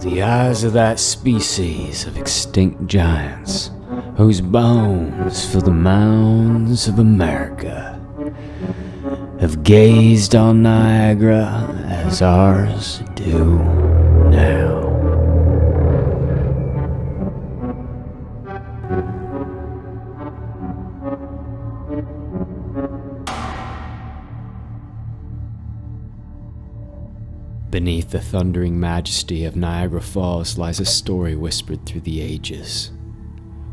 the eyes of that species of extinct giants whose bones fill the mounds of America have gazed on Niagara as ours do now. Beneath the thundering majesty of Niagara Falls lies a story whispered through the ages.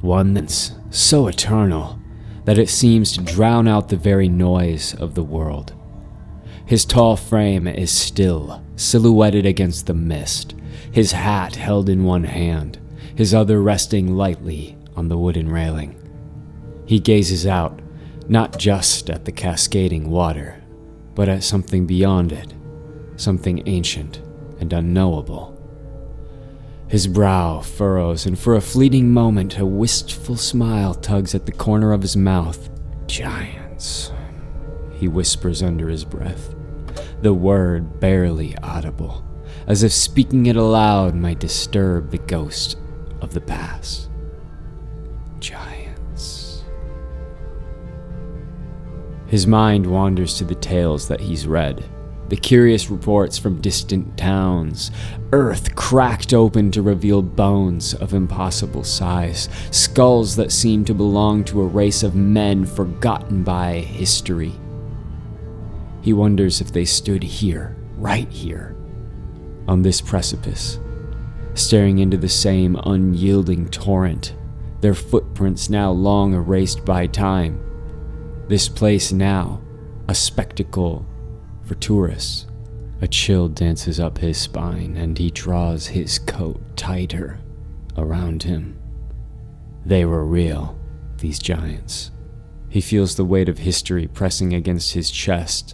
One that's so eternal that it seems to drown out the very noise of the world. His tall frame is still, silhouetted against the mist, his hat held in one hand, his other resting lightly on the wooden railing. He gazes out, not just at the cascading water, but at something beyond it, something ancient and unknowable. His brow furrows, and for a fleeting moment, a wistful smile tugs at the corner of his mouth. Giants, he whispers under his breath, the word barely audible, as if speaking it aloud might disturb the ghost of the past. Giants. His mind wanders to the tales that he's read. The curious reports from distant towns, earth cracked open to reveal bones of impossible size, skulls that seem to belong to a race of men forgotten by history. He wonders if they stood here, right here, on this precipice, staring into the same unyielding torrent, their footprints now long erased by time. This place now, a spectacle for tourists. A chill dances up his spine, and he draws his coat tighter around him. They were real, these giants. He feels the weight of history pressing against his chest,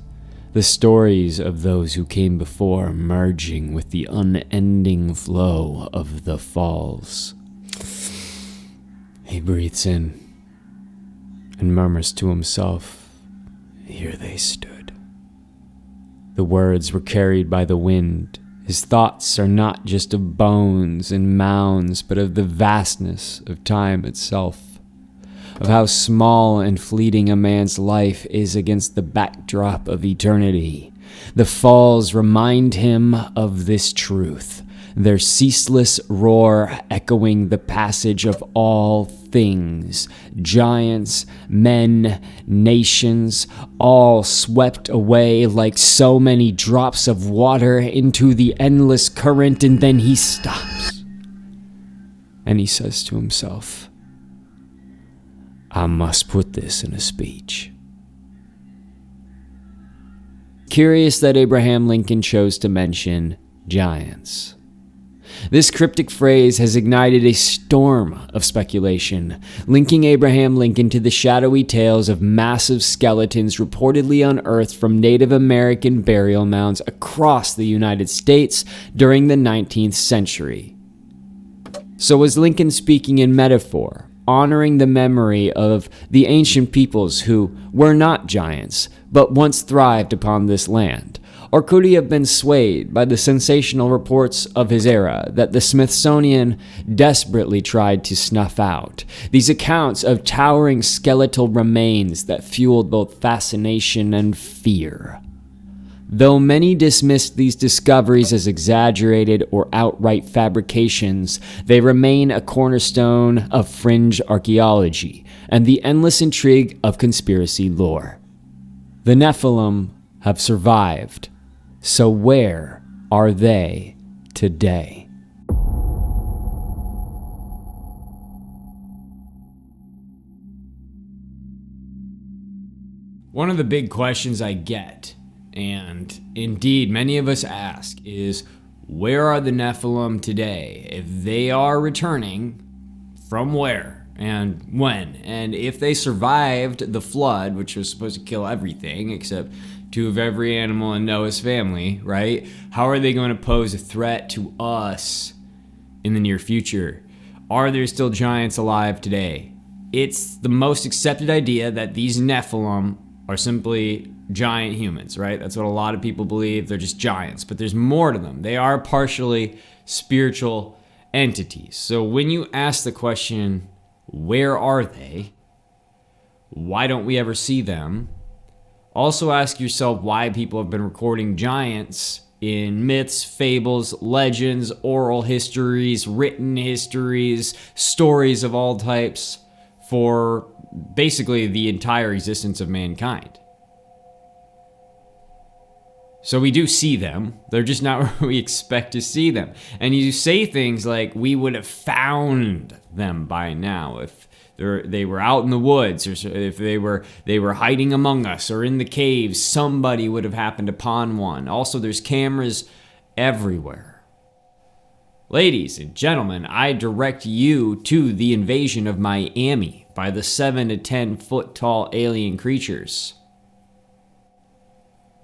the stories of those who came before merging with the unending flow of the falls. He breathes in and murmurs to himself, "Here they stood." The words were carried by the wind. His thoughts are not just of bones and mounds, but of the vastness of time itself, of how small and fleeting a man's life is against the backdrop of eternity. The falls remind him of this truth, their ceaseless roar echoing the passage of all things, giants, men, nations, all swept away like so many drops of water into the endless current. And then he stops, and he says to himself, "I must put this in a speech." Curious that Abraham Lincoln chose to mention giants. This cryptic phrase has ignited a storm of speculation, linking Abraham Lincoln to the shadowy tales of massive skeletons reportedly unearthed from Native American burial mounds across the United States during the 19th century. So was Lincoln speaking in metaphor, honoring the memory of the ancient peoples who were not giants, but once thrived upon this land? Or could he have been swayed by the sensational reports of his era that the Smithsonian desperately tried to snuff out? These accounts of towering skeletal remains that fueled both fascination and fear. Though many dismissed these discoveries as exaggerated or outright fabrications, they remain a cornerstone of fringe archaeology and the endless intrigue of conspiracy lore. The Nephilim have survived. So where are they today? One of the big questions I get, and indeed many of us ask, is where are the Nephilim today? If they are returning, from where and when? And if they survived the flood, which was supposed to kill everything except two of every animal in Noah's family, right? How are they going to pose a threat to us in the near future? Are there still giants alive today? It's the most accepted idea that these Nephilim are simply giant humans, right? That's what a lot of people believe. They're just giants, but there's more to them. They are partially spiritual entities. So when you ask the question, where are they? Why don't we ever see them? Also ask yourself why people have been recording giants in myths, fables, legends, oral histories, written histories, stories of all types for basically the entire existence of mankind. So we do see them. They're just not where we expect to see them. And you say things like, we would have found them by now if they were out in the woods, or if they were hiding among us or in the caves, somebody would have happened upon one. Also, there's cameras everywhere. Ladies and gentlemen, I direct you to the invasion of Miami by the 7 to 10 foot tall alien creatures.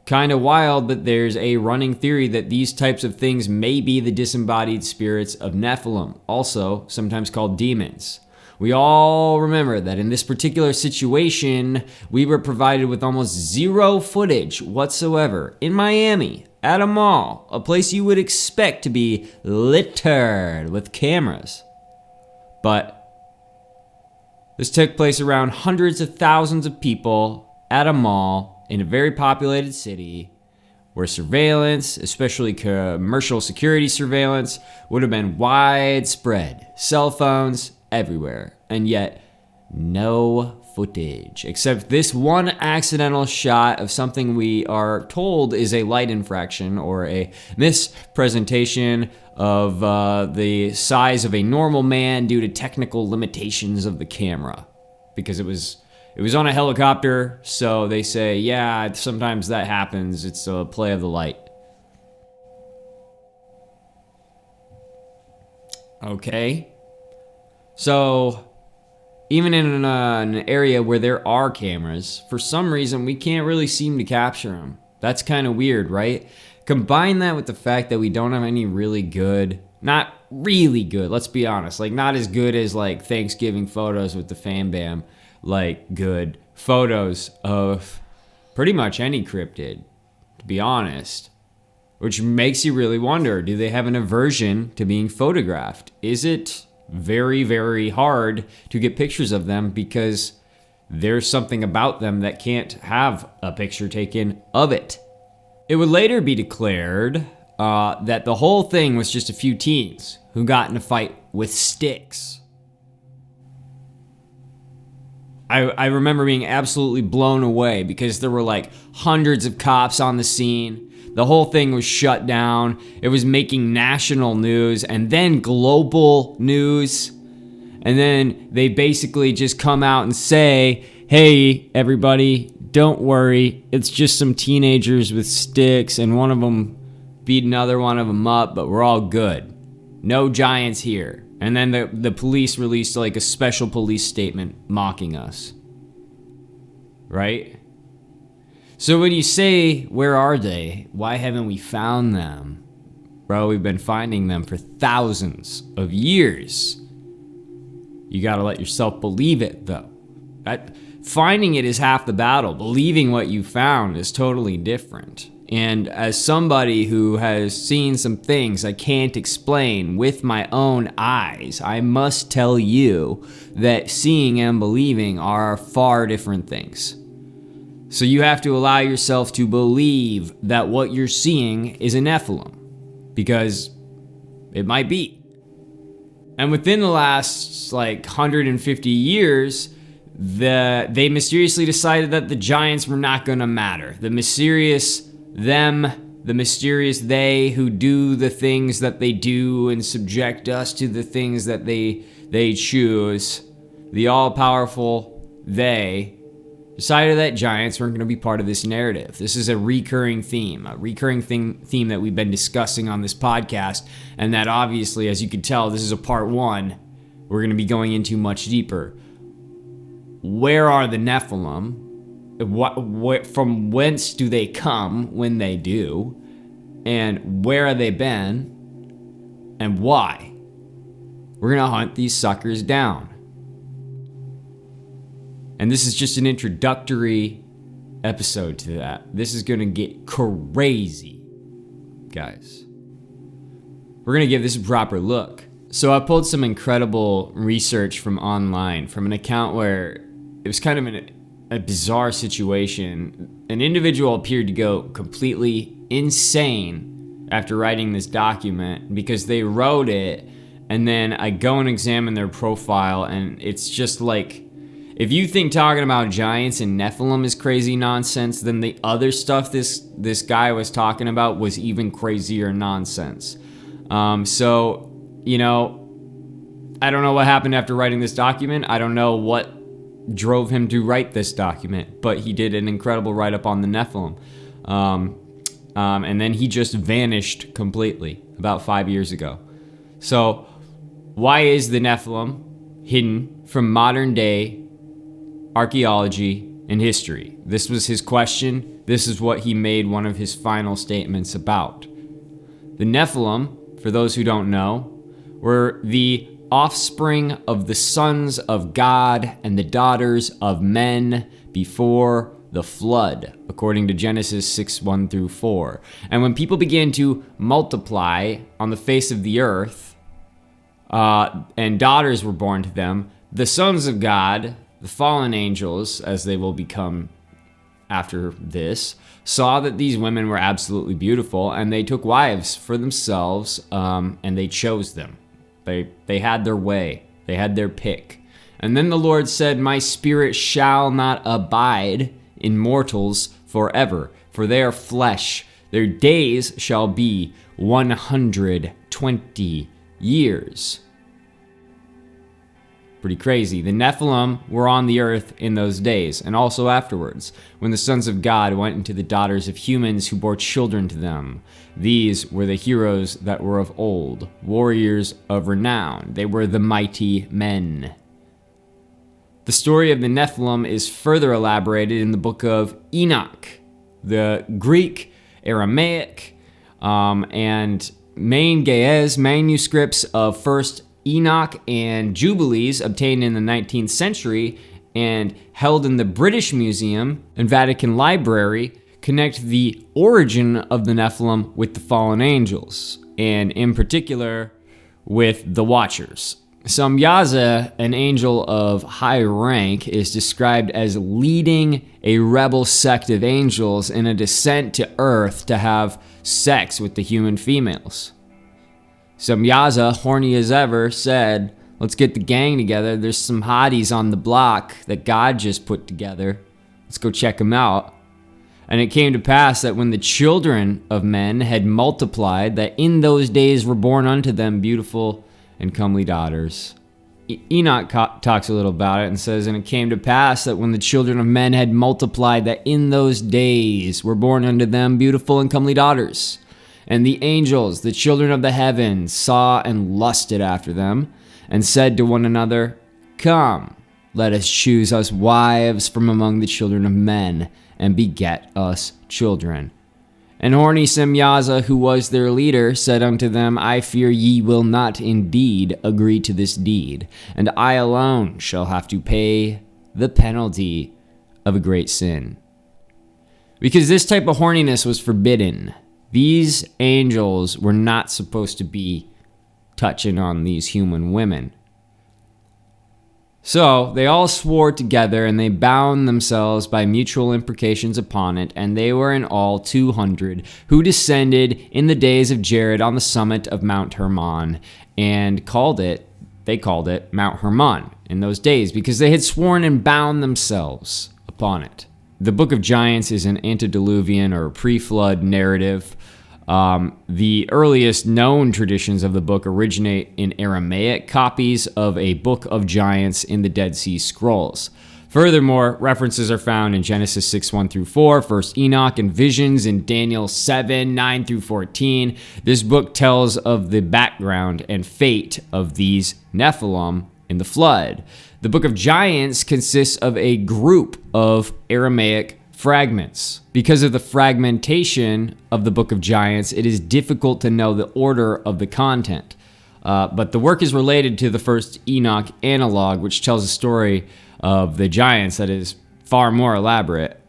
Kind of wild, but there's a running theory that these types of things may be the disembodied spirits of Nephilim, also sometimes called demons. We all remember that in this particular situation, we were provided with almost zero footage whatsoever in Miami, at a mall, a place you would expect to be littered with cameras. But this took place around hundreds of thousands of people at a mall in a very populated city where surveillance, especially commercial security surveillance, would have been widespread. Cell phones everywhere, and yet no footage, except this one accidental shot of something we are told is a light infraction or a mispresentation of the size of a normal man due to technical limitations of the camera, because it was on a helicopter, so they say, yeah, sometimes that happens. It's a play of the light. Okay. So, even in an area where there are cameras, for some reason, we can't really seem to capture them. That's kind of weird, right? Combine that with the fact that we don't have any really good, not really good, let's be honest, like not as good as like Thanksgiving photos with the fam bam, like good photos of pretty much any cryptid, to be honest. Which makes you really wonder, do they have an aversion to being photographed? Is it very, very hard to get pictures of them because there's something about them that can't have a picture taken of it? It would later be declared that the whole thing was just a few teens who got in a fight with sticks. I remember being absolutely blown away because there were like hundreds of cops on the scene. The whole thing was shut down. It was making national news and then global news. And then they basically just come out and say, hey, everybody, don't worry. It's just some teenagers with sticks and one of them beat another one of them up, but we're all good. No giants here. And then the police released like a special police statement mocking us. Right? So when you say, where are they? Why haven't we found them? Bro, we've been finding them for thousands of years. You gotta let yourself believe it, though. Finding it is half the battle. Believing what you found is totally different. And as somebody who has seen some things I can't explain with my own eyes, I must tell you that seeing and believing are far different things. So you have to allow yourself to believe that what you're seeing is a Nephilim, because it might be. And within the last 150 years, they mysteriously decided that the giants were not going to matter. The mysterious them, the mysterious they who do the things that they do and subject us to the things that they choose, the all-powerful they, decided that giants weren't going to be part of this narrative. This is a recurring theme that we've been discussing on this podcast, and that obviously, as you can tell, this is a part one. We're going to be going into much deeper. Where are the Nephilim? From whence do they come when they do? And where have they been? And why? We're going to hunt these suckers down. And this is just an introductory episode to that. This is going to get crazy, guys. We're going to give this a proper look. So I pulled some incredible research from online, from an account where it was kind of a bizarre situation. An individual appeared to go completely insane after writing this document because they wrote it, and then I go and examine their profile, and it's just like, if you think talking about giants and Nephilim is crazy nonsense, then the other stuff this guy was talking about was even crazier nonsense. So, you know, I don't know what happened after writing this document. I don't know what drove him to write this document, but he did an incredible write-up on the Nephilim. And then he just vanished completely about 5 years ago. So, why is the Nephilim hidden from modern day archaeology and history? This was his question. This is what he made one of his final statements about. The Nephilim, for those who don't know, were the offspring of the sons of God and the daughters of men before the flood, according to Genesis 6:1-4. And when people began to multiply on the face of the earth, and daughters were born to them, the sons of God, the fallen angels, as they will become after this, saw that these women were absolutely beautiful, and they took wives for themselves, and they chose them. They had their way. They had their pick. And then the Lord said, "My spirit shall not abide in mortals forever, for they are flesh. Their days shall be 120 years." Pretty crazy. The Nephilim were on the earth in those days, and also afterwards, when the sons of God went into the daughters of humans who bore children to them. These were the heroes that were of old, warriors of renown. They were the mighty men. The story of the Nephilim is further elaborated in the book of Enoch. The Greek, Aramaic, and main Ge'ez manuscripts of First Enoch and Jubilees obtained in the 19th century and held in the British Museum and Vatican Library connect the origin of the Nephilim with the fallen angels, and in particular with the Watchers. Samyaza, an angel of high rank, is described as leading a rebel sect of angels in a descent to Earth to have sex with the human females. Samyaza, horny as ever, said, "Let's get the gang together. There's some hotties on the block that God just put together. Let's go check them out." And it came to pass that when the children of men had multiplied, that in those days were born unto them beautiful and comely daughters. Enoch talks a little about it and says, "And it came to pass that when the children of men had multiplied, that in those days were born unto them beautiful and comely daughters. And the angels, the children of the heavens, saw and lusted after them, and said to one another, Come, let us choose us wives from among the children of men, and beget us children. And horny Samyaza, who was their leader, said unto them, I fear ye will not indeed agree to this deed, and I alone shall have to pay the penalty of a great sin." Because this type of horniness was forbidden. These angels were not supposed to be touching on these human women. So they all swore together, and they bound themselves by mutual imprecations upon it, and they were in all 200, who descended in the days of Jared on the summit of Mount Hermon, and they called it Mount Hermon in those days, because they had sworn and bound themselves upon it. The Book of Giants is an antediluvian or pre-flood narrative. The earliest known traditions of the book originate in Aramaic copies of a Book of Giants in the Dead Sea Scrolls. Furthermore, references are found in Genesis 6:1-4, 1 Enoch, and visions in Daniel 7:9-14. This book tells of the background and fate of these Nephilim in the flood. The Book of Giants consists of a group of Aramaic fragments. Because of the fragmentation of the Book of Giants, it is difficult to know the order of the content. But the work is related to the first Enoch analog, which tells a story of the giants that is far more elaborate.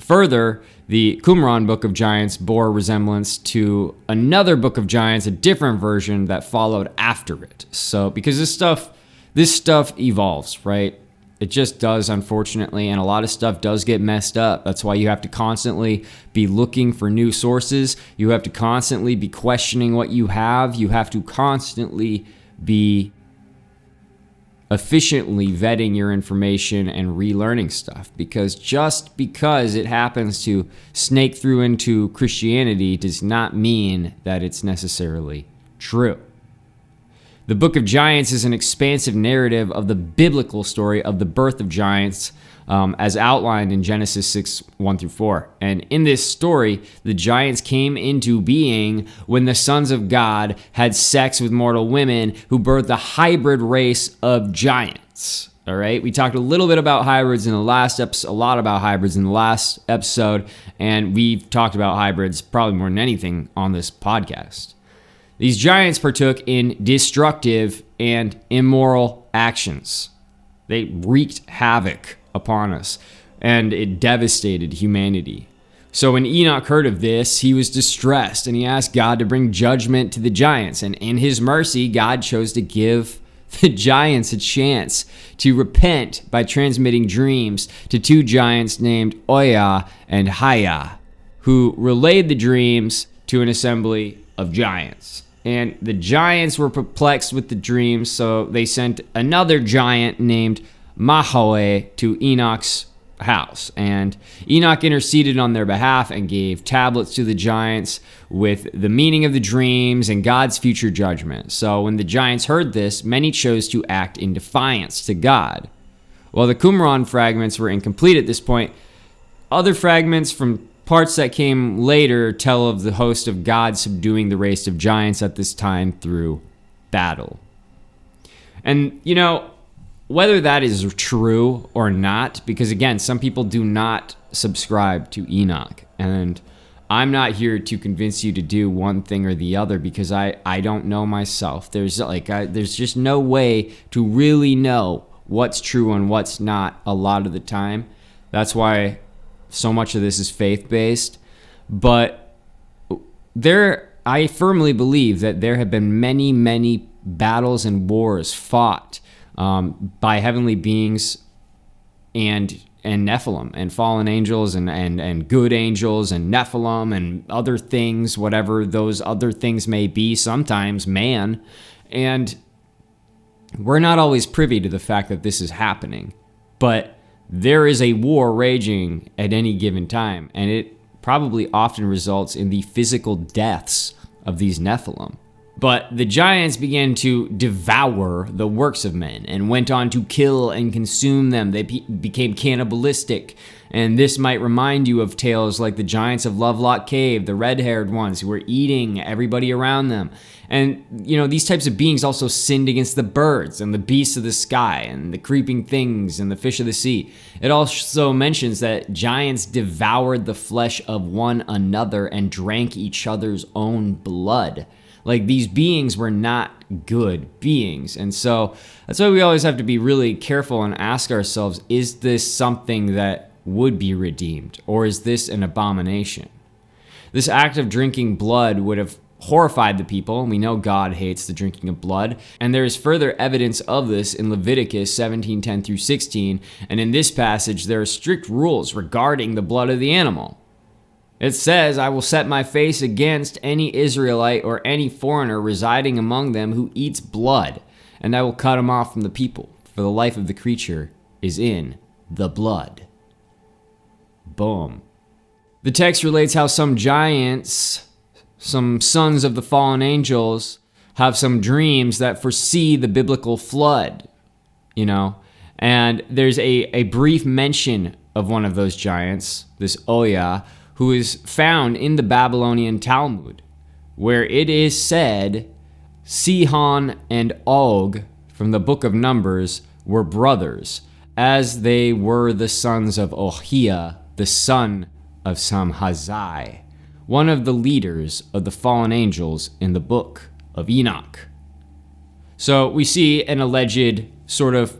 Further, the Qumran Book of Giants bore resemblance to another Book of Giants, a different version that followed after it. So, because this stuff evolves, right? It just does, unfortunately, and a lot of stuff does get messed up. That's why you have to constantly be looking for new sources. You have to constantly be questioning what you have. You have to constantly be efficiently vetting your information and relearning stuff, because just because it happens to snake through into Christianity does not mean that it's necessarily true. The Book of Giants is an expansive narrative of the biblical story of the birth of giants, as outlined in Genesis 6, 1-4. And in this story, the giants came into being when the sons of God had sex with mortal women who birthed a hybrid race of giants. All right, we talked a little bit about hybrids in the last episode, a lot about hybrids in the last episode, and we've talked about hybrids probably more than anything on this podcast. These giants partook in destructive and immoral actions. They wreaked havoc upon us, and it devastated humanity. So when Enoch heard of this, he was distressed, and he asked God to bring judgment to the giants. And in his mercy, God chose to give the giants a chance to repent by transmitting dreams to two giants named Oya and Haya, who relayed the dreams to an assembly of giants. And the giants were perplexed with the dreams, so they sent another giant named Mahoe to Enoch's house. And Enoch interceded on their behalf and gave tablets to the giants with the meaning of the dreams and God's future judgment. So when the giants heard this, many chose to act in defiance to God. While the Qumran fragments were incomplete at this point, other fragments from parts that came later tell of the host of God subduing the race of giants at this time through battle. And, whether that is true or not, because again, some people do not subscribe to Enoch, and I'm not here to convince you to do one thing or the other, because I don't know myself. There's just no way to really know what's true and what's not a lot of the time. That's why so much of this is faith-based. But I firmly believe that there have been many, many battles and wars fought by heavenly beings and Nephilim and fallen angels and good angels and Nephilim and other things, whatever those other things may be, sometimes man. And we're not always privy to the fact that this is happening, but there is a war raging at any given time, and it probably often results in the physical deaths of these Nephilim. But the giants began to devour the works of men and went on to kill and consume them. They became cannibalistic. And this might remind you of tales like the giants of Lovelock Cave, the red-haired ones who were eating everybody around them. And, these types of beings also sinned against the birds and the beasts of the sky and the creeping things and the fish of the sea. It also mentions that giants devoured the flesh of one another and drank each other's own blood. Like, these beings were not good beings. And so that's why we always have to be really careful and ask ourselves, is this something that would be redeemed, or is this an abomination? This act of drinking blood would have horrified the people, and we know God hates the drinking of blood. And there is further evidence of this in Leviticus 17:10-16. And in this passage, there are strict rules regarding the blood of the animal. It says, "I will set my face against any Israelite or any foreigner residing among them who eats blood, and I will cut him off from the people, for the life of the creature is in the blood." Boom. The text relates how some giants, some sons of the fallen angels, have some dreams that foresee the biblical flood, and there's a brief mention of one of those giants, this Oya, who is found in the Babylonian Talmud, where it is said Sihon and Og from the book of Numbers were brothers, as they were the sons of Ohia, the son of Samhazai, one of the leaders of the fallen angels in the book of Enoch. So we see an alleged sort of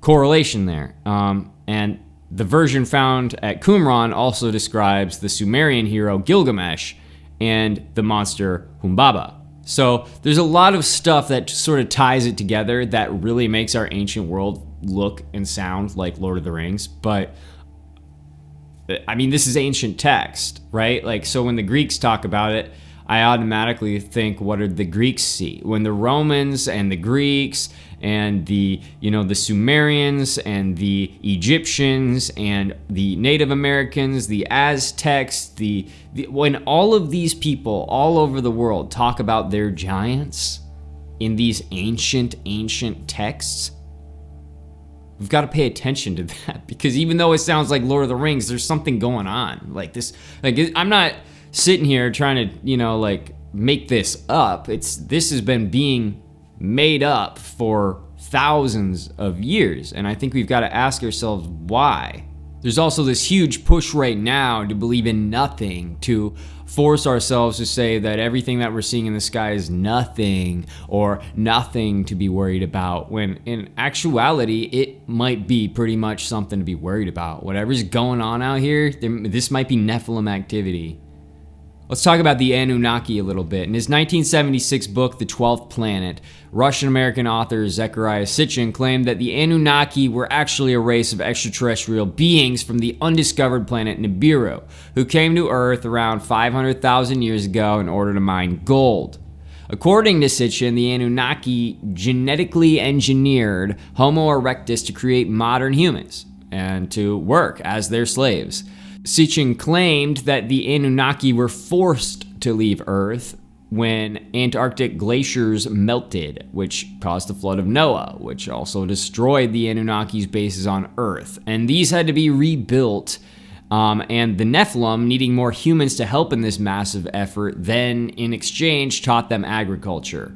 correlation there. And the version found at Qumran also describes the Sumerian hero Gilgamesh and the monster Humbaba. So there's a lot of stuff that sort of ties it together that really makes our ancient world look and sound like Lord of the Rings. But I mean, this is ancient text, right? Like, so when the Greeks talk about it, I automatically think, what did the Greeks see? When the Romans and the Greeks and the Sumerians and the Egyptians and the Native Americans, the Aztecs, when all of these people all over the world talk about their giants in these ancient texts, we've got to pay attention to that, because even though it sounds like Lord of the Rings, there's something going on. Like this, I'm not sitting here trying to, make this up. This has been being made up for thousands of years, and I think we've got to ask ourselves why. There's also this huge push right now to believe in nothing, to force ourselves to say that everything that we're seeing in the sky is nothing, or nothing to be worried about, when in actuality it might be pretty much something to be worried about. Whatever's going on out here, this might be Nephilim activity. Let's talk about the Anunnaki a little bit. In his 1976 book, The 12th Planet, Russian-American author Zecharia Sitchin claimed that the Anunnaki were actually a race of extraterrestrial beings from the undiscovered planet Nibiru, who came to Earth around 500,000 years ago in order to mine gold. According to Sitchin, the Anunnaki genetically engineered Homo erectus to create modern humans and to work as their slaves. Sitchin claimed that the Anunnaki were forced to leave Earth when Antarctic glaciers melted, which caused the flood of Noah, which also destroyed the Anunnaki's bases on Earth. And these had to be rebuilt, and the Nephilim, needing more humans to help in this massive effort, then in exchange taught them agriculture.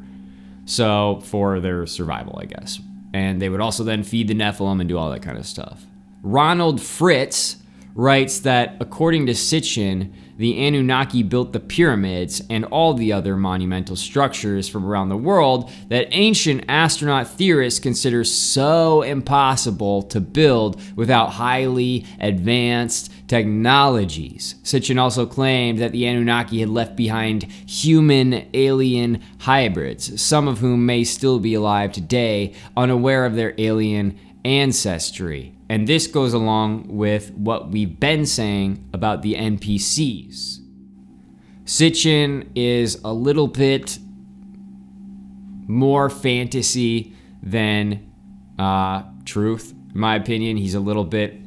So, for their survival, I guess. And they would also then feed the Nephilim and do all that kind of stuff. Ronald Fritz writes that, according to Sitchin, the Anunnaki built the pyramids and all the other monumental structures from around the world that ancient astronaut theorists consider so impossible to build without highly advanced technologies. Sitchin also claimed that the Anunnaki had left behind human-alien hybrids, some of whom may still be alive today, unaware of their alien ancestry. And this goes along with what we've been saying about the NPCs. Sitchin is a little bit more fantasy than truth, in my opinion. He's a little bit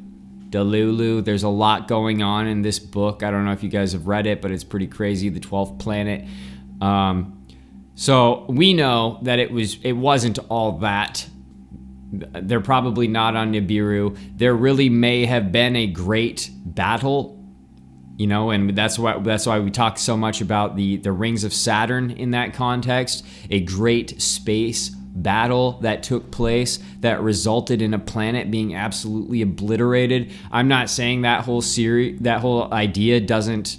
delulu. There's a lot going on in this book. I don't know if you guys have read it, but it's pretty crazy, The 12th Planet. So we know that it wasn't all that. They're probably not on Nibiru. There really may have been a great battle, and that's why we talk so much about the rings of Saturn in that context. A great space battle that took place that resulted in a planet being absolutely obliterated. I'm not saying that whole idea doesn't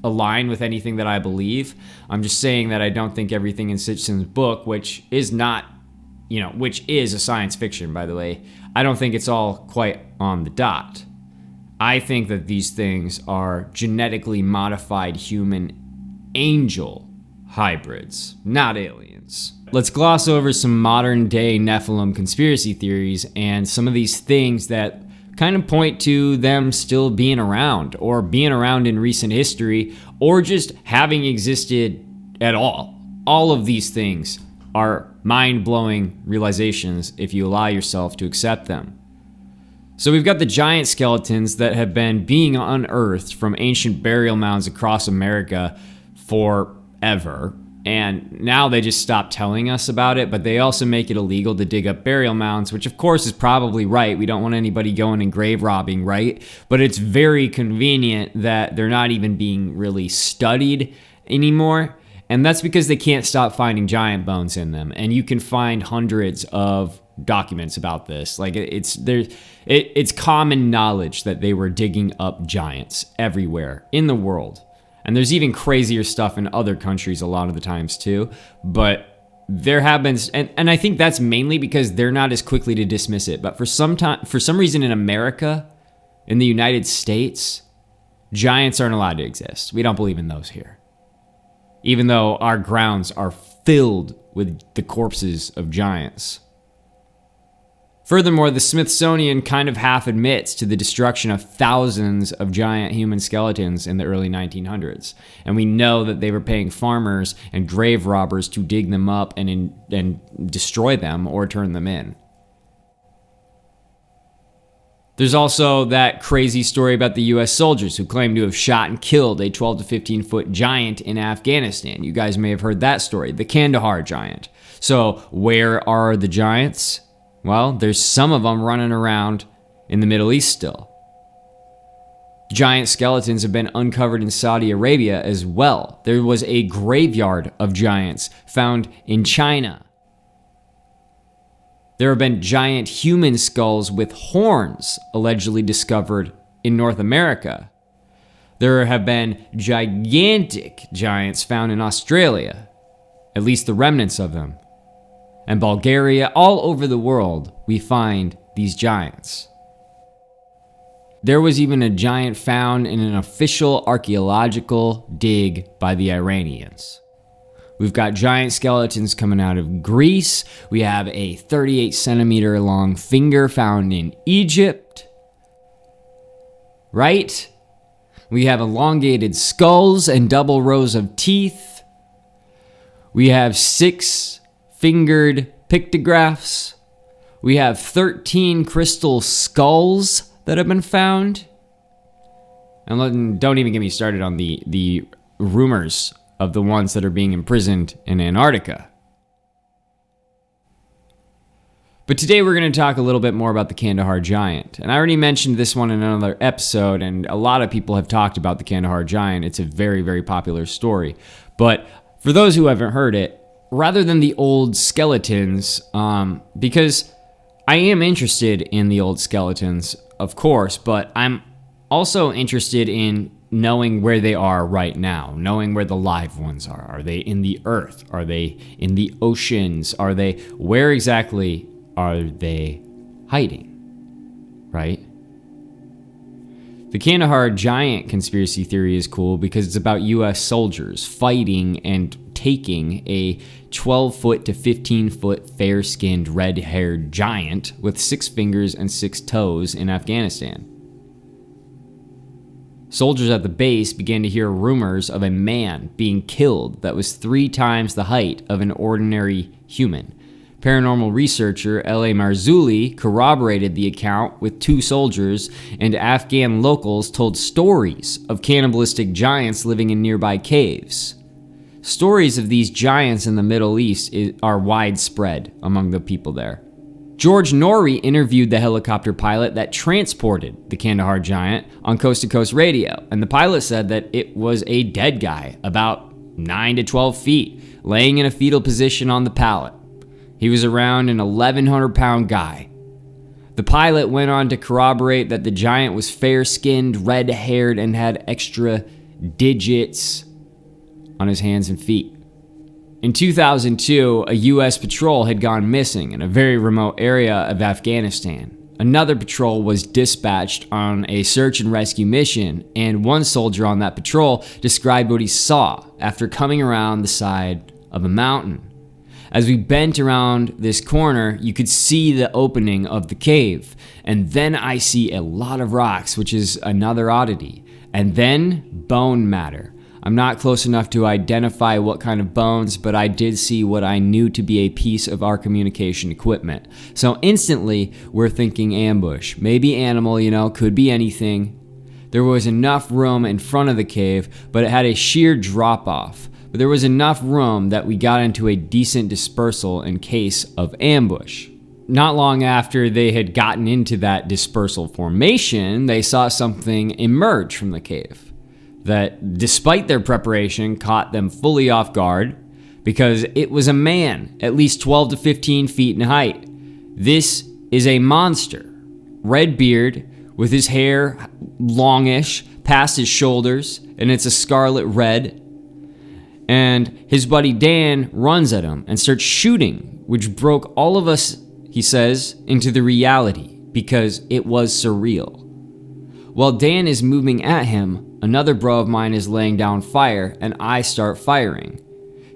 align with anything that I believe. I'm just saying that I don't think everything in Sitchin's book, which is a science fiction, by the way, I don't think it's all quite on the dot. I think that these things are genetically modified human angel hybrids, not aliens. Let's gloss over some modern day Nephilim conspiracy theories and some of these things that kind of point to them still being around, or being around in recent history, or just having existed at all. All of these things are mind-blowing realizations if you allow yourself to accept them. So we've got the giant skeletons that have been being unearthed from ancient burial mounds across America forever. And now they just stopped telling us about it, but they also make it illegal to dig up burial mounds, which of course is probably right. We don't want anybody going and grave robbing, right? But it's very convenient that they're not even being really studied anymore. And that's because they can't stop finding giant bones in them. And you can find hundreds of documents about this. Like it's common knowledge that they were digging up giants everywhere in the world. And there's even crazier stuff in other countries a lot of the times too. But there have been, and I think that's mainly because they're not as quickly to dismiss it. But for some reason in America, in the United States, giants aren't allowed to exist. We don't believe in those here. Even though our grounds are filled with the corpses of giants. Furthermore, the Smithsonian kind of half admits to the destruction of thousands of giant human skeletons in the early 1900s. And we know that they were paying farmers and grave robbers to dig them up and destroy them or turn them in. There's also that crazy story about the US soldiers who claim to have shot and killed a 12 to 15 foot giant in Afghanistan. You guys may have heard that story, the Kandahar giant. So where are the giants? Well, there's some of them running around in the Middle East still. Giant skeletons have been uncovered in Saudi Arabia as well. There was a graveyard of giants found in China. There have been giant human skulls with horns allegedly discovered in North America. There have been gigantic giants found in Australia, at least the remnants of them. And Bulgaria, all over the world, we find these giants. There was even a giant found in an official archaeological dig by the Iranians. We've got giant skeletons coming out of Greece. We have a 38 centimeter long finger found in Egypt. Right? We have elongated skulls and double rows of teeth. We have 6 fingered pictographs. We have 13 crystal skulls that have been found. And don't even get me started on the rumors of the ones that are being imprisoned in Antarctica. But today we're going to talk a little bit more about the Kandahar giant. And I already mentioned this one in another episode, and a lot of people have talked about the Kandahar giant. It's a very, very popular story. But for those who haven't heard it, rather than the old skeletons, because I am interested in the old skeletons, of course, but I'm also interested in knowing where they are right now, knowing where the live ones are. Are they in the earth? Are they in the oceans? Where exactly are they hiding? Right? The Kandahar giant conspiracy theory is cool because it's about US soldiers fighting and taking a 12-foot to 15-foot fair-skinned, red-haired giant with 6 fingers and 6 toes in Afghanistan. Soldiers at the base began to hear rumors of a man being killed that was 3 times the height of an ordinary human. Paranormal researcher L.A. Marzulli corroborated the account with 2 soldiers, and Afghan locals told stories of cannibalistic giants living in nearby caves. Stories of these giants in the Middle East are widespread among the people there. George Norrie interviewed the helicopter pilot that transported the Kandahar giant on Coast to Coast Radio, and the pilot said that it was a dead guy, about 9 to 12 feet, laying in a fetal position on the pallet. He was around an 1,100-pound guy. The pilot went on to corroborate that the giant was fair-skinned, red-haired, and had extra digits on his hands and feet. In 2002, a U.S. patrol had gone missing in a very remote area of Afghanistan. Another patrol was dispatched on a search and rescue mission, and one soldier on that patrol described what he saw after coming around the side of a mountain. As we bent around this corner, you could see the opening of the cave, and then I see a lot of rocks, which is another oddity, and then bone matter. I'm not close enough to identify what kind of bones, but I did see what I knew to be a piece of our communication equipment. So instantly, we're thinking ambush. Maybe animal, could be anything. There was enough room in front of the cave, but it had a sheer drop-off. But there was enough room that we got into a decent dispersal in case of ambush. Not long after they had gotten into that dispersal formation, they saw something emerge from the cave that, despite their preparation, caught them fully off guard because it was a man, at least 12 to 15 feet in height. This is a monster. Red beard, with his hair longish past his shoulders, and it's a scarlet red. And his buddy Dan runs at him and starts shooting, which broke all of us, he says, into the reality because it was surreal. While Dan is moving at him, another bro of mine is laying down fire, and I start firing.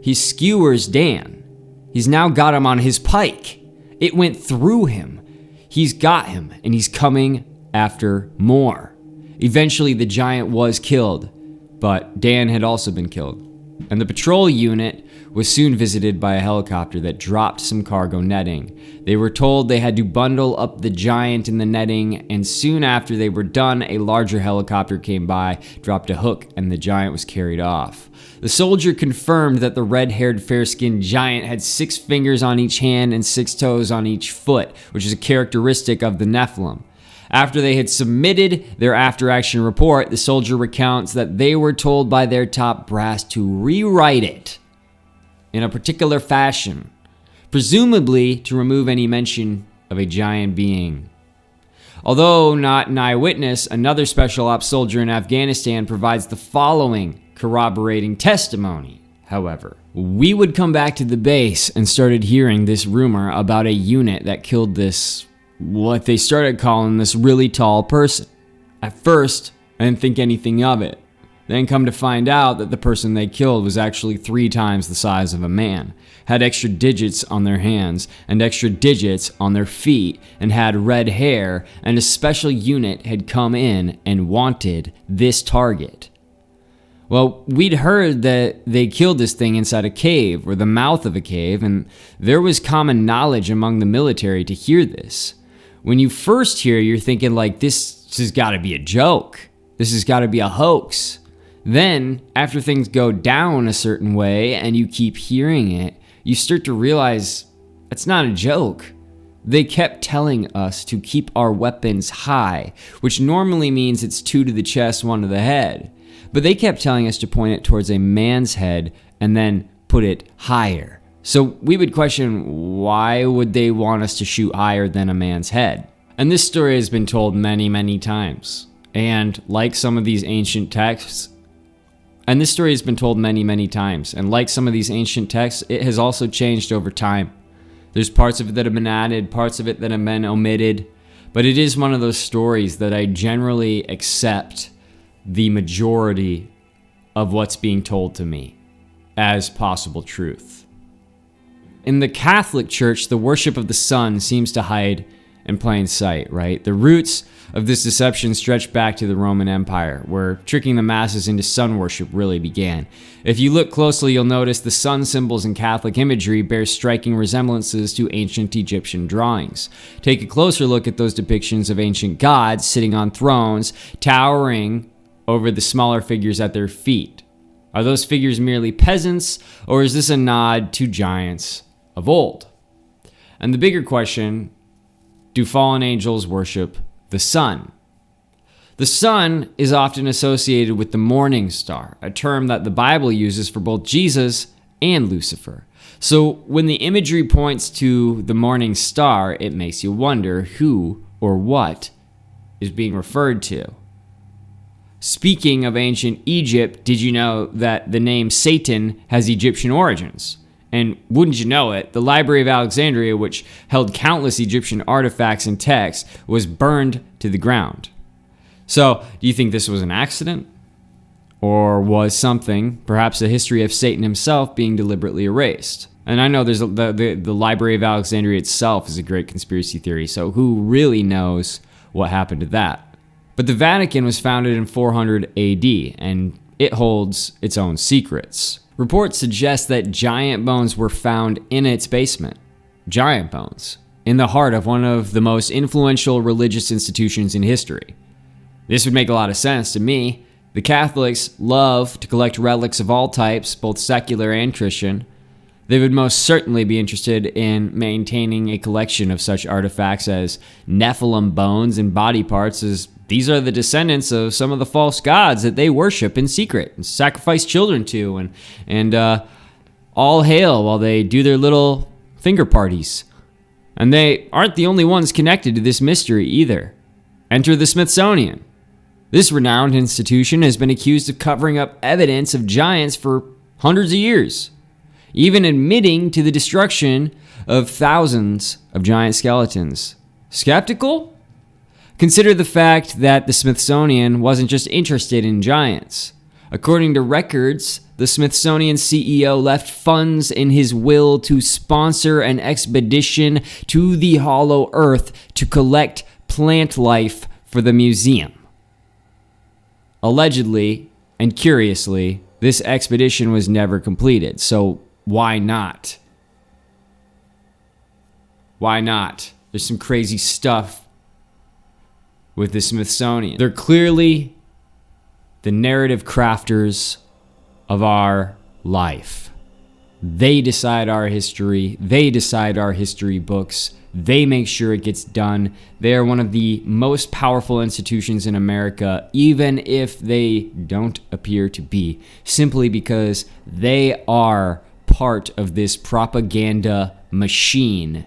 He skewers Dan. He's now got him on his pike. It went through him. He's got him, and he's coming after more. Eventually, the giant was killed, but Dan had also been killed. And the patrol unit was soon visited by a helicopter that dropped some cargo netting. They were told they had to bundle up the giant in the netting, and soon after they were done, a larger helicopter came by, dropped a hook, and the giant was carried off. The soldier confirmed that the red-haired, fair-skinned giant had 6 fingers on each hand and 6 toes on each foot, which is a characteristic of the Nephilim. After they had submitted their after-action report, the soldier recounts that they were told by their top brass to rewrite it in a particular fashion, presumably to remove any mention of a giant being. Although not an eyewitness, another special ops soldier in Afghanistan provides the following corroborating testimony. However, we would come back to the base and started hearing this rumor about a unit that killed this, what they started calling this really tall person. At first, I didn't think anything of it. Then come to find out that the person they killed was actually 3 times the size of a man, had extra digits on their hands and extra digits on their feet, and had red hair, and a special unit had come in and wanted this target. Well, we'd heard that they killed this thing inside a cave, or the mouth of a cave, and there was common knowledge among the military to hear this. When you first hear, you're thinking like, this has got to be a joke. This has got to be a hoax. Then, after things go down a certain way and you keep hearing it, you start to realize it's not a joke. They kept telling us to keep our weapons high, which normally means it's 2 to the chest, 1 to the head. But they kept telling us to point it towards a man's head and then put it higher. So we would question, why would they want us to shoot higher than a man's head? And this story has been told many, many times. And like some of these ancient texts, it has also changed over time. There's parts of it that have been added, parts of it that have been omitted, but it is one of those stories that I generally accept the majority of what's being told to me as possible truth. In the Catholic Church, the worship of the sun seems to hide in plain sight, right? The roots of this deception stretch back to the Roman Empire, where tricking the masses into sun worship really began. If you look closely, you'll notice the sun symbols in Catholic imagery bear striking resemblances to ancient Egyptian drawings. Take a closer look at those depictions of ancient gods sitting on thrones, towering over the smaller figures at their feet. Are those figures merely peasants, or is this a nod to giants of old? And the bigger question, do fallen angels worship the sun? The sun is often associated with the morning star, a term that the Bible uses for both Jesus and Lucifer. So when the imagery points to the morning star, it makes you wonder who or what is being referred to. Speaking of ancient Egypt, did you know that the name Satan has Egyptian origins? And wouldn't you know it, the Library of Alexandria, which held countless Egyptian artifacts and texts, was burned to the ground. So, do you think this was an accident? Or was something, perhaps the history of Satan himself, being deliberately erased? And I know there's the Library of Alexandria itself is a great conspiracy theory, so who really knows what happened to that? But the Vatican was founded in 400 AD, and it holds its own secrets. Reports suggest that giant bones were found in its basement. Giant bones. In the heart of one of the most influential religious institutions in history. This would make a lot of sense to me. The Catholics love to collect relics of all types, both secular and Christian. They would most certainly be interested in maintaining a collection of such artifacts as Nephilim bones and body parts, as these are the descendants of some of the false gods that they worship in secret and sacrifice children to, and all hail while they do their little finger parties. And they aren't the only ones connected to this mystery either. Enter the Smithsonian. This renowned institution has been accused of covering up evidence of giants for hundreds of years, even admitting to the destruction of thousands of giant skeletons. Skeptical? Consider the fact that the Smithsonian wasn't just interested in giants. According to records, the Smithsonian CEO left funds in his will to sponsor an expedition to the Hollow Earth to collect plant life for the museum. Allegedly, and curiously, this expedition was never completed, so why not? Why not? There's some crazy stuff with the Smithsonian. They're clearly the narrative crafters of our life. They decide our history. They decide our history books. They make sure it gets done. They are one of the most powerful institutions in America, even if they don't appear to be, simply because they are part of this propaganda machine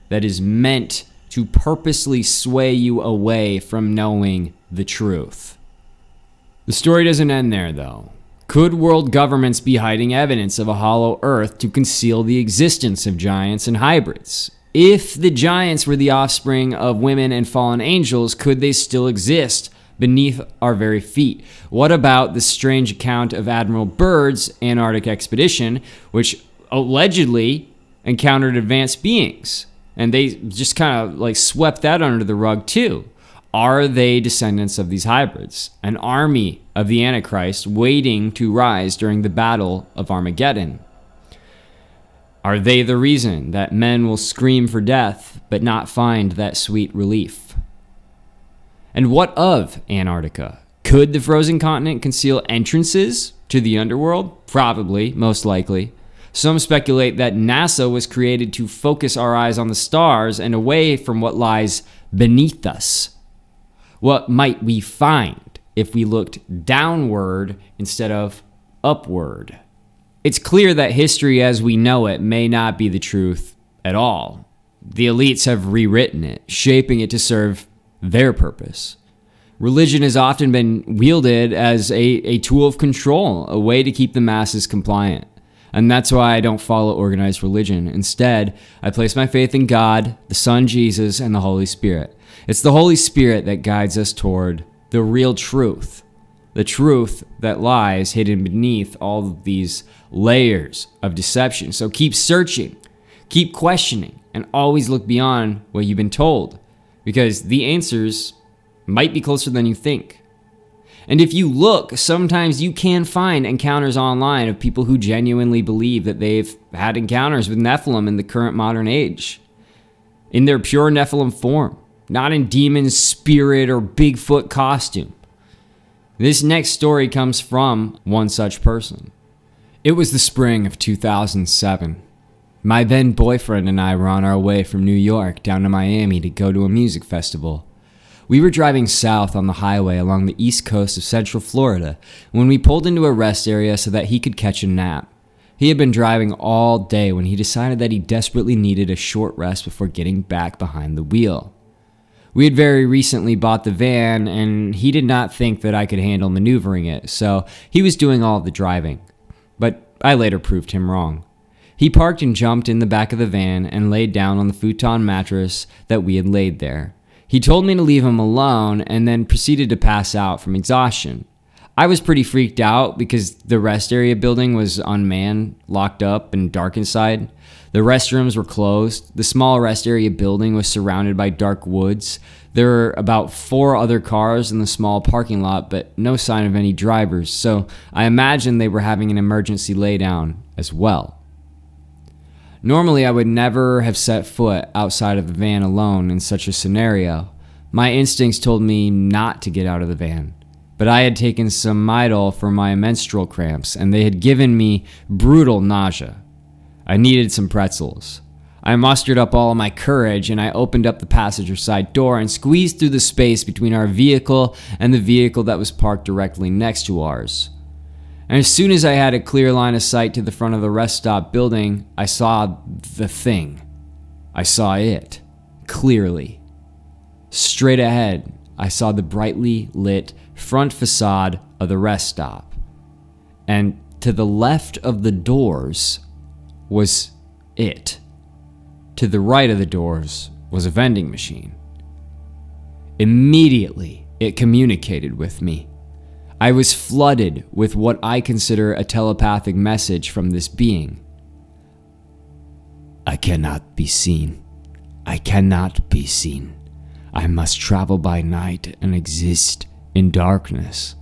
that is meant to purposely sway you away from knowing the truth. The story doesn't end there, though. Could world governments be hiding evidence of a hollow earth to conceal the existence of giants and hybrids? If the giants were the offspring of women and fallen angels, could they still exist beneath our very feet? What about the strange account of Admiral Byrd's Antarctic expedition, which allegedly encountered advanced beings? And they just kind of like swept that under the rug too. Are they descendants of these hybrids? An army of the Antichrist waiting to rise during the battle of Armageddon? Are they the reason that men will scream for death but not find that sweet relief? And what of Antarctica? Could the frozen continent conceal entrances to the underworld? Probably, most likely. Some speculate that NASA was created to focus our eyes on the stars and away from what lies beneath us. What might we find if we looked downward instead of upward? It's clear that history as we know it may not be the truth at all. The elites have rewritten it, shaping it to serve their purpose. Religion has often been wielded as a tool of control, a way to keep the masses compliant. And that's why I don't follow organized religion. Instead, I place my faith in God, the Son Jesus, and the Holy Spirit. It's the Holy Spirit that guides us toward the real truth, the truth that lies hidden beneath all of these layers of deception. So keep searching, keep questioning, and always look beyond what you've been told, because the answers might be closer than you think. And if you look, sometimes you can find encounters online of people who genuinely believe that they've had encounters with Nephilim in the current modern age, in their pure Nephilim form, not in demon, spirit, or Bigfoot costume. This next story comes from one such person. It was the spring of 2007. My then boyfriend and I were on our way from New York down to Miami to go to a music festival. We were driving south on the highway along the east coast of Central Florida when we pulled into a rest area so that he could catch a nap. He had been driving all day when he decided that he desperately needed a short rest before getting back behind the wheel. We had very recently bought the van, and he did not think that I could handle maneuvering it, so he was doing all of the driving. But I later proved him wrong. He parked and jumped in the back of the van and laid down on the futon mattress that we had laid there. He told me to leave him alone and then proceeded to pass out from exhaustion. I was pretty freaked out because the rest area building was unmanned, locked up, and dark inside. The restrooms were closed. The small rest area building was surrounded by dark woods. There were about 4 other cars in the small parking lot, but no sign of any drivers, so I imagined they were having an emergency laydown as well. Normally, I would never have set foot outside of the van alone in such a scenario. My instincts told me not to get out of the van, but I had taken some Midol for my menstrual cramps, and they had given me brutal nausea. I needed some pretzels. I mustered up all of my courage, and I opened up the passenger side door and squeezed through the space between our vehicle and the vehicle that was parked directly next to ours. And as soon as I had a clear line of sight to the front of the rest stop building, I saw the thing. I saw it, clearly. Straight ahead, I saw the brightly lit front facade of the rest stop. And to the left of the doors was it. To the right of the doors was a vending machine. Immediately, it communicated with me. I was flooded with what I consider a telepathic message from this being. I cannot be seen. I cannot be seen. I must travel by night and exist in darkness.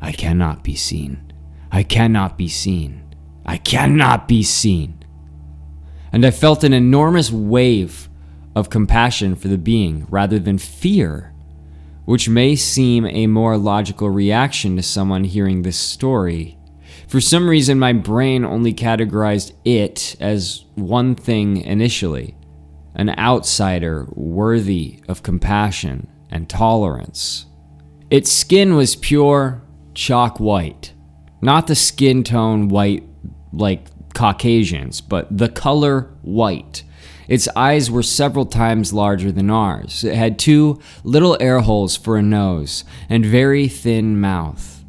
I cannot be seen. I cannot be seen. I cannot be seen. And I felt an enormous wave of compassion for the being rather than fear, which may seem a more logical reaction to someone hearing this story. For some reason, my brain only categorized it as one thing initially, an outsider worthy of compassion and tolerance. Its skin was pure chalk white, not the skin tone white like Caucasians, but the color white. Its eyes were several times larger than ours. It had 2 little air holes for a nose and very thin mouth.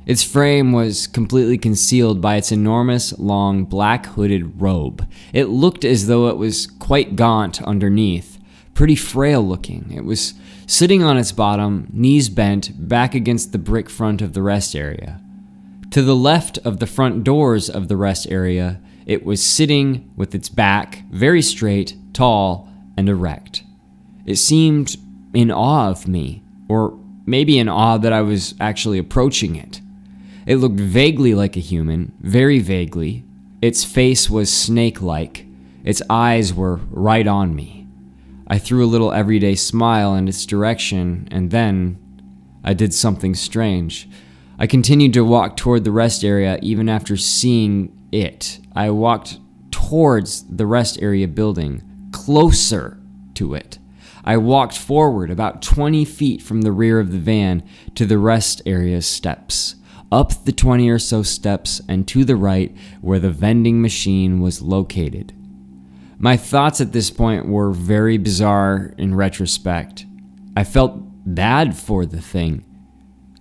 Its frame was completely concealed by its enormous, long, black hooded robe. It looked as though it was quite gaunt underneath, pretty frail looking. It was sitting on its bottom, knees bent, back against the brick front of the rest area. To the left of the front doors of the rest area, it was sitting with its back very straight, tall, and erect. It seemed in awe of me, or maybe in awe that I was actually approaching it. It looked vaguely like a human, very vaguely. Its face was snake-like. Its eyes were right on me. I threw a little everyday smile in its direction, and then I did something strange. I continued to walk toward the rest area even after seeing it. I walked towards the rest area building, closer to it. I walked forward about 20 feet from the rear of the van to the rest area's steps, up the 20 or so steps and to the right where the vending machine was located. My thoughts at this point were very bizarre in retrospect. I felt bad for the thing.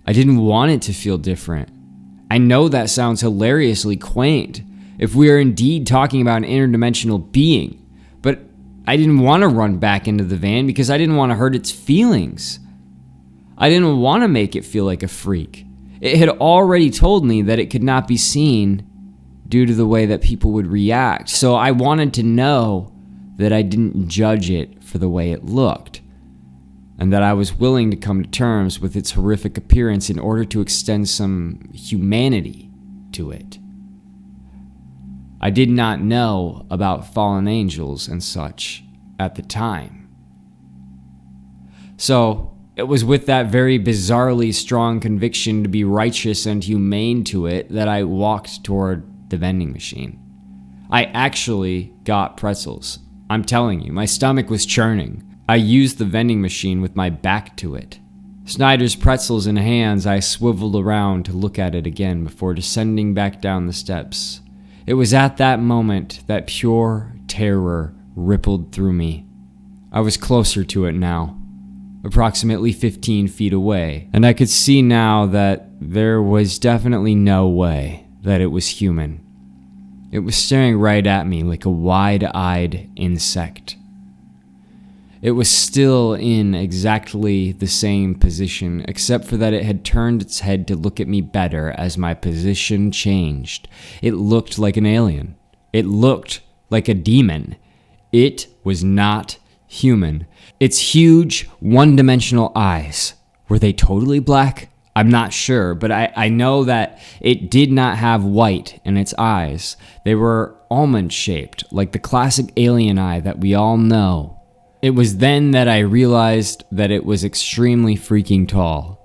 I didn't want it to feel different. I know that sounds hilariously quaint if we are indeed talking about an interdimensional being, but I didn't want to run back into the van because I didn't want to hurt its feelings. I didn't want to make it feel like a freak. It had already told me that it could not be seen due to the way that people would react, so I wanted to know that I didn't judge it for the way it looked, and that I was willing to come to terms with its horrific appearance in order to extend some humanity to it. I did not know about fallen angels and such at the time. So, it was with that very bizarrely strong conviction to be righteous and humane to it that I walked toward the vending machine. I actually got pretzels. I'm telling you, my stomach was churning. I used the vending machine with my back to it. Snyder's pretzels in hands, I swiveled around to look at it again before descending back down the steps. It was at that moment that pure terror rippled through me. I was closer to it now, approximately 15 feet away, and I could see now that there was definitely no way that it was human. It was staring right at me like a wide-eyed insect. It was still in exactly the same position, except for that it had turned its head to look at me better as my position changed. It looked like an alien. It looked like a demon. It was not human. Its huge, one-dimensional eyes, were they totally black? I'm not sure, but I know that it did not have white in its eyes. They were almond-shaped, like the classic alien eye that we all know. It was then that I realized that it was extremely freaking tall.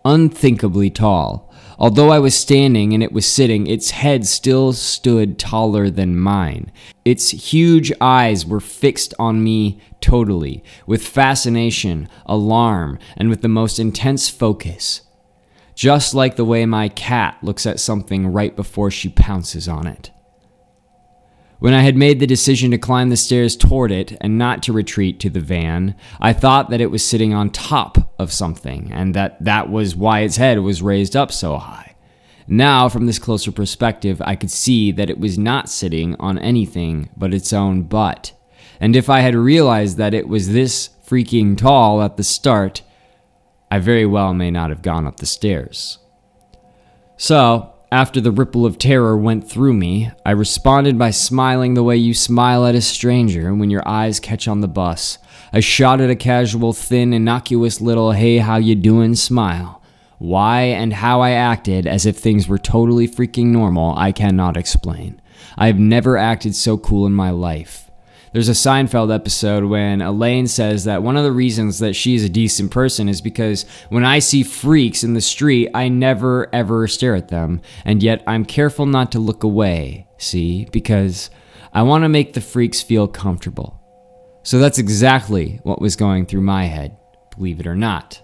Unthinkably tall. Although I was standing and it was sitting, its head still stood taller than mine. Its huge eyes were fixed on me totally, with fascination, alarm, and with the most intense focus. Just like the way my cat looks at something right before she pounces on it. When I had made the decision to climb the stairs toward it and not to retreat to the van, I thought that it was sitting on top of something, and that was why its head was raised up so high. Now, from this closer perspective, I could see that it was not sitting on anything but its own butt. And if I had realized that it was this freaking tall at the start, I very well may not have gone up the stairs. So, after the ripple of terror went through me, I responded by smiling the way you smile at a stranger when your eyes catch on the bus. I shot at a casual, thin, innocuous little "hey, how you doing" smile. Why and how I acted as if things were totally freaking normal, I cannot explain. I have never acted so cool in my life. There's a Seinfeld episode when Elaine says that one of the reasons that she's a decent person is because when I see freaks in the street, I never ever stare at them, and yet I'm careful not to look away, see, because I want to make the freaks feel comfortable. So that's exactly what was going through my head, believe it or not.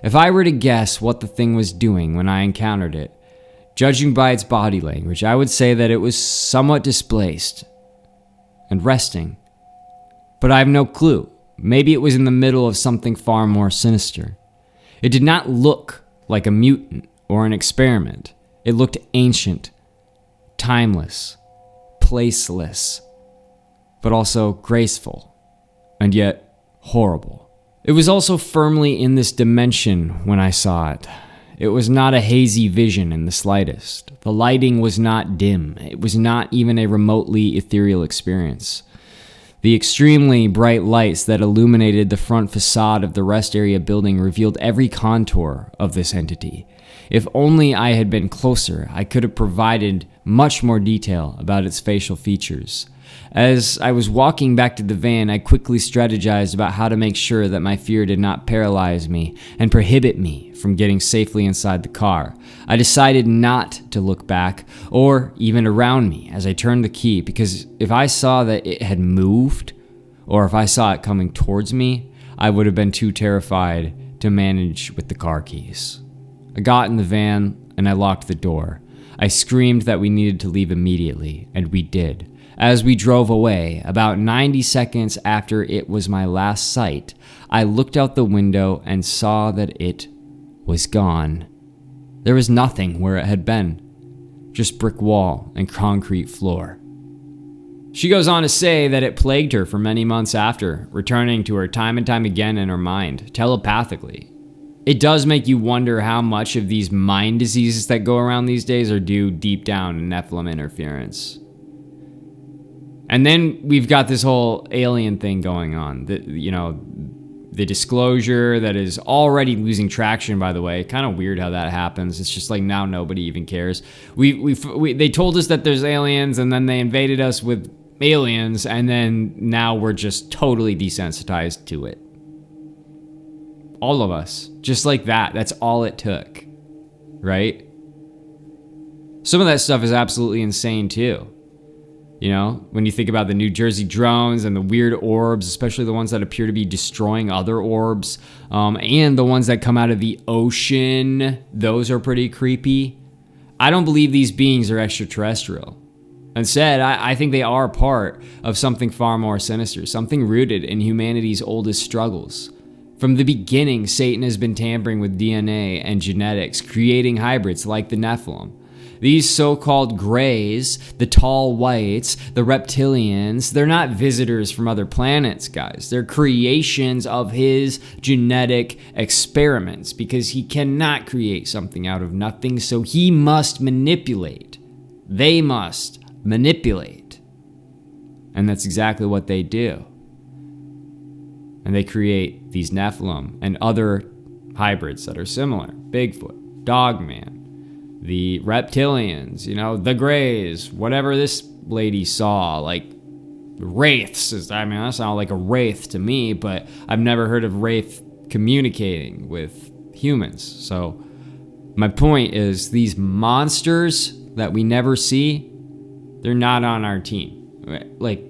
If I were to guess what the thing was doing when I encountered it, judging by its body language, I would say that it was somewhat displaced and resting. But I have no clue. Maybe it was in the middle of something far more sinister. It did not look like a mutant or an experiment. It looked ancient, timeless, placeless, but also graceful, and yet horrible. It was also firmly in this dimension when I saw it. It was not a hazy vision in the slightest. The lighting was not dim. It was not even a remotely ethereal experience. The extremely bright lights that illuminated the front facade of the rest area building revealed every contour of this entity. If only I had been closer, I could have provided much more detail about its facial features. As I was walking back to the van, I quickly strategized about how to make sure that my fear did not paralyze me and prohibit me from getting safely inside the car. I decided not to look back or even around me as I turned the key, because if I saw that it had moved or if I saw it coming towards me, I would have been too terrified to manage with the car keys. I got in the van and I locked the door. I screamed that we needed to leave immediately, and we did. As we drove away, about 90 seconds after it was my last sight, I looked out the window and saw that it was gone. There was nothing where it had been, just brick wall and concrete floor. She goes on to say that it plagued her for many months after, returning to her time and time again in her mind, telepathically. It does make you wonder how much of these mind diseases that go around these days are due deep down to Nephilim interference. And then we've got this whole alien thing going on. The disclosure that is already losing traction, by the way. Kind of weird how that happens. It's just like now nobody even cares. They told us that there's aliens, and then they invaded us with aliens, and then now we're just totally desensitized to it. All of us. Just like that. That's all it took. Right? Some of that stuff is absolutely insane too. You know, when you think about the New Jersey drones and the weird orbs, especially the ones that appear to be destroying other orbs, and the ones that come out of the ocean, those are pretty creepy. I don't believe these beings are extraterrestrial. Instead, I think they are part of something far more sinister, something rooted in humanity's oldest struggles. From the beginning, Satan has been tampering with DNA and genetics, creating hybrids like the Nephilim. These so-called grays, the tall whites, the reptilians, they're not visitors from other planets, guys. They're creations of his genetic experiments, because he cannot create something out of nothing, so he must manipulate. They must manipulate. And that's exactly what they do. And they create these Nephilim and other hybrids that are similar. Bigfoot, Dogman, the reptilians, the grays, whatever this lady saw, like wraiths. That sounds like a wraith to me, but I've never heard of wraith communicating with humans. So my point is, these monsters that we never see, they're not on our team. Like,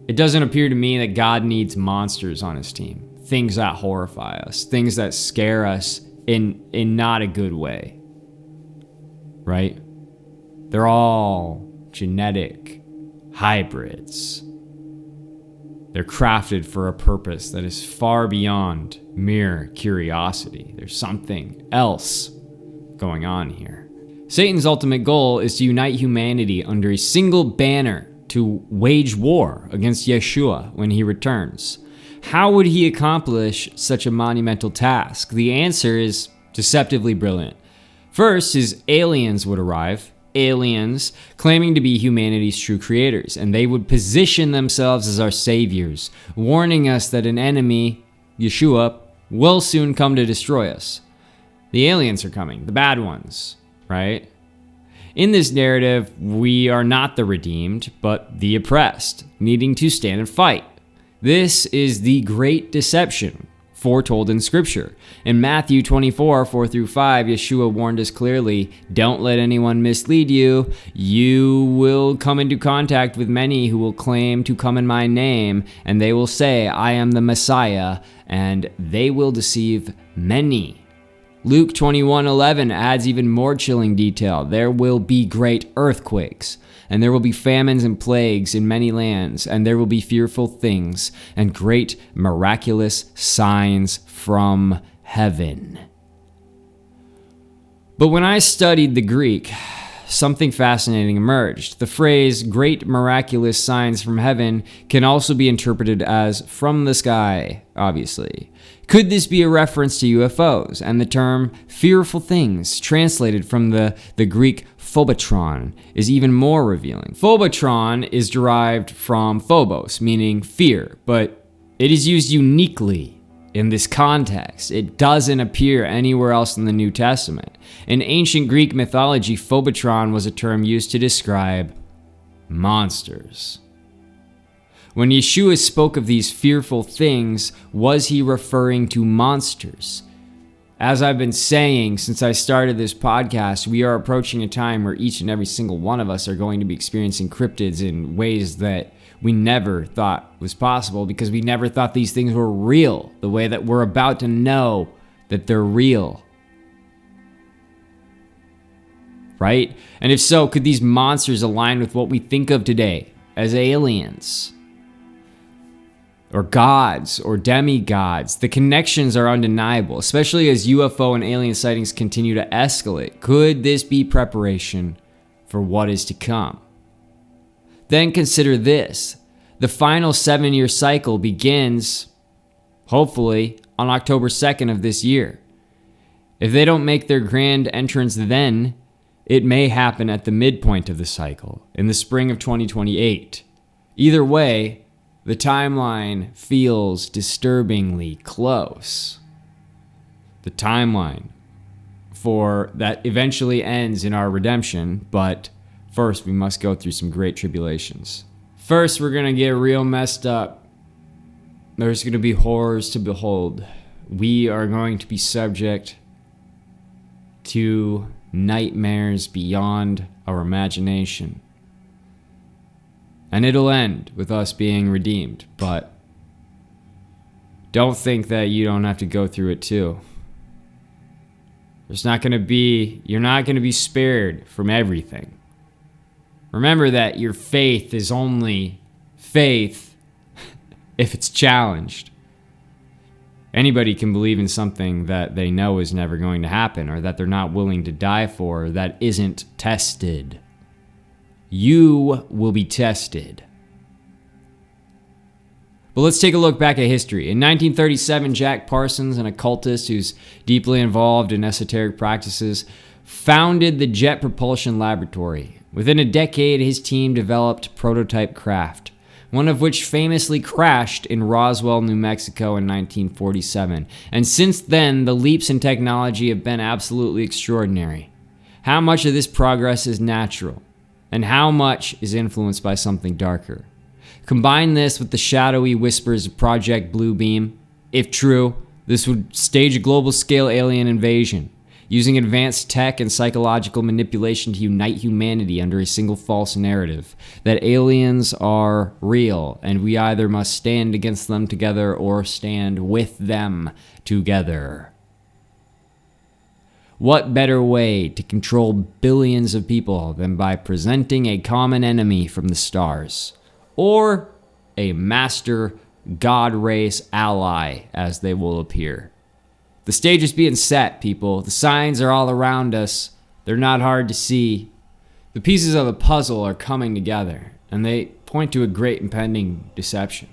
it doesn't appear to me that God needs monsters on his team. Things that horrify us, things that scare us in not a good way, right? They're all genetic hybrids. They're crafted for a purpose that is far beyond mere curiosity. There's something else going on here. Satan's ultimate goal is to unite humanity under a single banner to wage war against Yeshua when he returns. How would he accomplish such a monumental task? The answer is deceptively brilliant. First, his aliens would arrive. Aliens claiming to be humanity's true creators, and they would position themselves as our saviors, warning us that an enemy, Yeshua, will soon come to destroy us. The aliens are coming, the bad ones, right? In this narrative, we are not the redeemed, but the oppressed, needing to stand and fight. This is the great deception foretold in Scripture. In Matthew 24, 4-5, Yeshua warned us clearly, don't let anyone mislead you. You will come into contact with many who will claim to come in my name, and they will say, I am the Messiah, and they will deceive many. Luke 21:11 adds even more chilling detail. There will be great earthquakes, and there will be famines and plagues in many lands, and there will be fearful things and great miraculous signs from heaven. But when I studied the Greek, something fascinating emerged. The phrase great miraculous signs from heaven can also be interpreted as from the sky, obviously. Could this be a reference to UFOs? And the term fearful things, translated from the Greek phobotron, is even more revealing. Phobotron is derived from phobos, meaning fear, but it is used uniquely in this context. It doesn't appear anywhere else in the New Testament. In ancient Greek mythology, phobotron was a term used to describe monsters. When Yeshua spoke of these fearful things, was he referring to monsters? As I've been saying since I started this podcast, we are approaching a time where each and every single one of us are going to be experiencing cryptids in ways that we never thought was possible, because we never thought these things were real the way that we're about to know that they're real. Right? And if so, could these monsters align with what we think of today as aliens? Or gods, or demigods? The connections are undeniable, especially as UFO and alien sightings continue to escalate. Could this be preparation for what is to come? Then consider this. The final 7-year cycle begins, hopefully, on October 2nd of this year. If they don't make their grand entrance then, it may happen at the midpoint of the cycle, in the spring of 2028. Either way, the timeline feels disturbingly close. The timeline for that eventually ends in our redemption, but first we must go through some great tribulations. First, we're going to get real messed up. There's going to be horrors to behold. We are going to be subject to nightmares beyond our imagination. And it'll end with us being redeemed, but don't think that you don't have to go through it too. You're not going to be spared from everything. Remember that your faith is only faith if it's challenged. Anybody can believe in something that they know is never going to happen, or that they're not willing to die for, that isn't tested. You will be tested. But let's take a look back at history. In 1937, Jack Parsons, an occultist who's deeply involved in esoteric practices, founded the Jet Propulsion Laboratory. Within a decade, his team developed prototype craft, one of which famously crashed in Roswell, New Mexico in 1947. And since then, the leaps in technology have been absolutely extraordinary. How much of this progress is natural? And how much is influenced by something darker? Combine this with the shadowy whispers of Project Bluebeam. If true, this would stage a global-scale alien invasion, using advanced tech and psychological manipulation to unite humanity under a single false narrative that aliens are real, and we either must stand against them together or stand with them together. What better way to control billions of people than by presenting a common enemy from the stars, or a master god race ally, as they will appear? The stage is being set, people. The signs are all around us. They're not hard to see. The pieces of the puzzle are coming together, and they point to a great impending deception.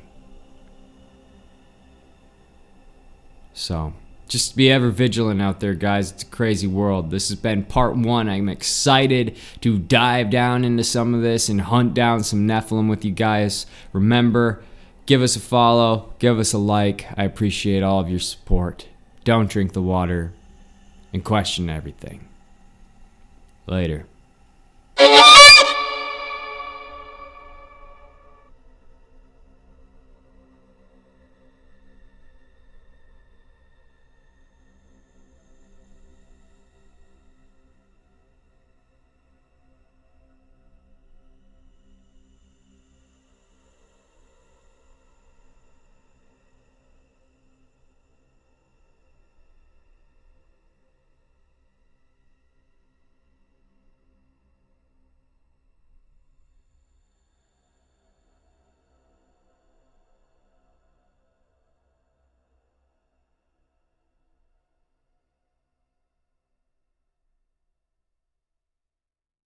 So just be ever vigilant out there, guys. It's a crazy world. This has been part 1. I'm excited to dive down into some of this and hunt down some Nephilim with you guys. Remember, give us a follow, give us a like. I appreciate all of your support. Don't drink the water and question everything. Later.